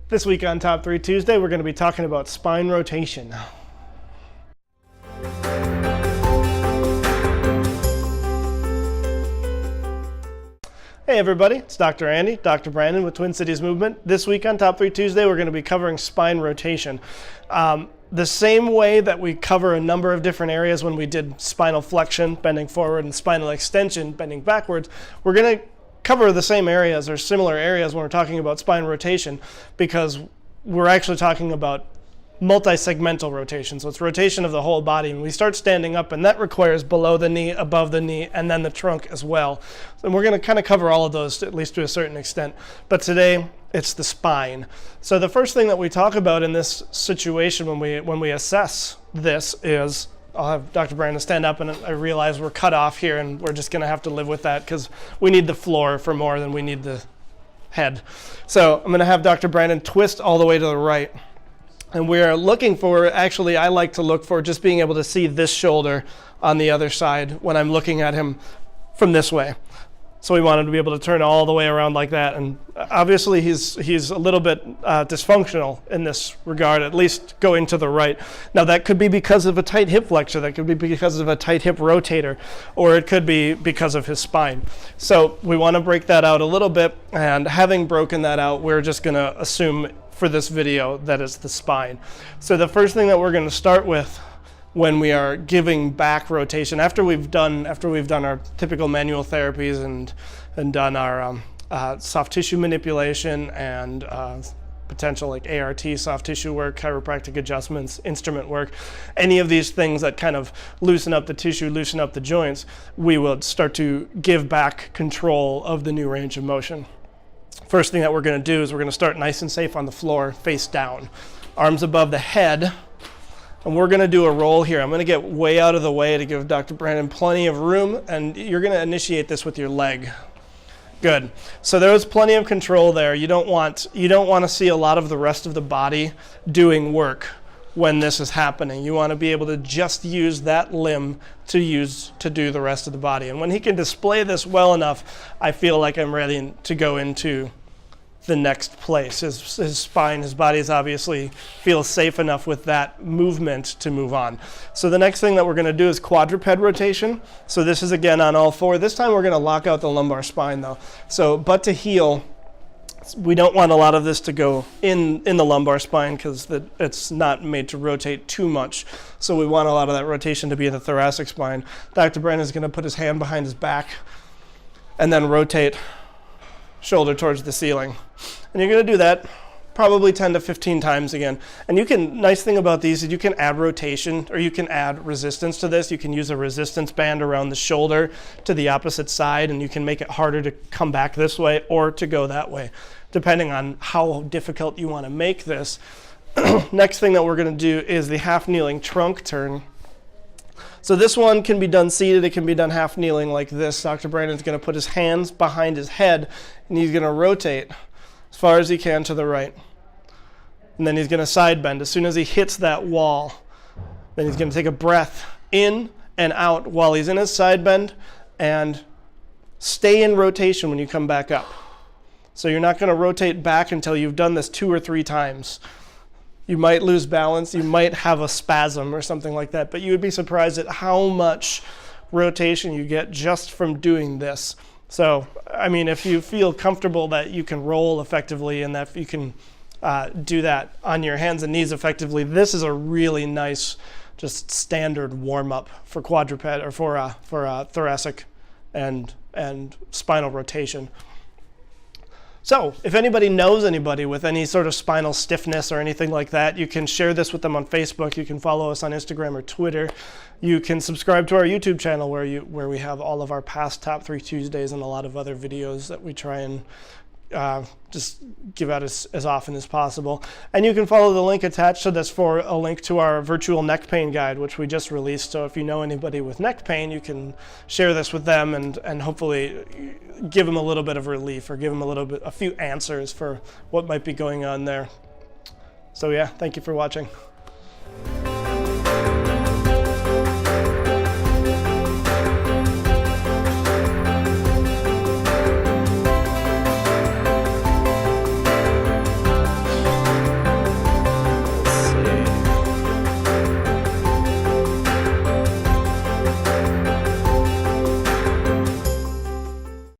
This week on Top 3 Tuesday, we're going to be talking about spine rotation. Hey everybody, it's Dr. Andy, Dr. Brandon with Twin Cities Movement. This week on Top 3 Tuesday, we're going to be covering spine rotation. The same way that we cover a number of different areas when we did spinal flexion, bending forward, and spinal extension, bending backwards, we're going to cover the same areas or similar areas when we're talking about spine rotation, because we're actually talking about multi-segmental rotation. So it's rotation of the whole body, and we start standing up, and that requires below the knee, above the knee, and then the trunk as well. And we're going to kind of cover all of those, at least to a certain extent. But today, it's the spine. So the first thing that we talk about in this situation when we assess this is, I'll have Dr. Brandon stand up, and I realize we're cut off here, and we're just going to have to live with that because we need the floor for more than we need the head. So I'm going to have Dr. Brandon twist all the way to the right. And we're looking for, actually I like to look for just being able to see this shoulder on the other side when I'm looking at him from this way. So we want him to be able to turn all the way around like that. And obviously he's a little bit dysfunctional in this regard, at least going to the right. Now that could be because of a tight hip flexor, that could be because of a tight hip rotator, or it could be because of his spine. So we want to break that out a little bit, and having broken that out, we're just going to assume for this video that it's the spine. So the first thing that we're going to start with when we are giving back rotation, after we've done our typical manual therapies and done our soft tissue manipulation and potential like ART, soft tissue work, chiropractic adjustments, instrument work, any of these things that kind of loosen up the tissue, loosen up the joints, we will start to give back control of the new range of motion. First thing that we're going to do is we're going to start nice and safe on the floor, face down, arms above the head, and we're going to do a roll here. I'm going to get way out of the way to give Dr. Brandon plenty of room, and you're going to initiate this with your leg. Good. So there's plenty of control there. You don't want to see a lot of the rest of the body doing work when this is happening. You want to be able to just use that limb to do the rest of the body. And when he can display this well enough, I feel like I'm ready to go into the next place. His spine, his body is obviously feels safe enough with that movement to move on. So the next thing that we're going to do is quadruped rotation. So this is again on all four. This time we're going to lock out the lumbar spine though. So butt to heel. We don't want a lot of this to go in the lumbar spine because it's not made to rotate too much. So we want a lot of that rotation to be in the thoracic spine. Dr. Brandon is going to put his hand behind his back and then rotate shoulder towards the ceiling. And you're going to do that probably 10 to 15 times again. And nice thing about these is you can add rotation or you can add resistance to this. You can use a resistance band around the shoulder to the opposite side, and you can make it harder to come back this way or to go that way, depending on how difficult you want to make this. Next thing that we're going to do is the half kneeling trunk turn. So this one can be done seated, it can be done half kneeling like this. Dr. Brandon's going to put his hands behind his head, and he's going to rotate as far as he can to the right. And then he's going to side bend. As soon as he hits that wall, then he's going to take a breath in and out while he's in his side bend, and stay in rotation when you come back up. So you're not going to rotate back until you've done this 2 or 3 times. You might lose balance, you might have a spasm or something like that, but you would be surprised at how much rotation you get just from doing this. So, I mean, if you feel comfortable that you can roll effectively and that you can do that on your hands and knees effectively, this is a really nice, just standard warm-up for quadruped or for thoracic and spinal rotation. So if anybody knows anybody with any sort of spinal stiffness or anything like that, you can share this with them on Facebook. You can follow us on Instagram or Twitter. You can subscribe to our YouTube channel where we have all of our past Top 3 Tuesdays and a lot of other videos that we try and just give out as often as possible. And you can follow the link attached to this for a link to our virtual neck pain guide, which we just released. So if you know anybody with neck pain, you can share this with them and hopefully give them a little bit of relief or give them a few answers for what might be going on there. So yeah, thank you for watching.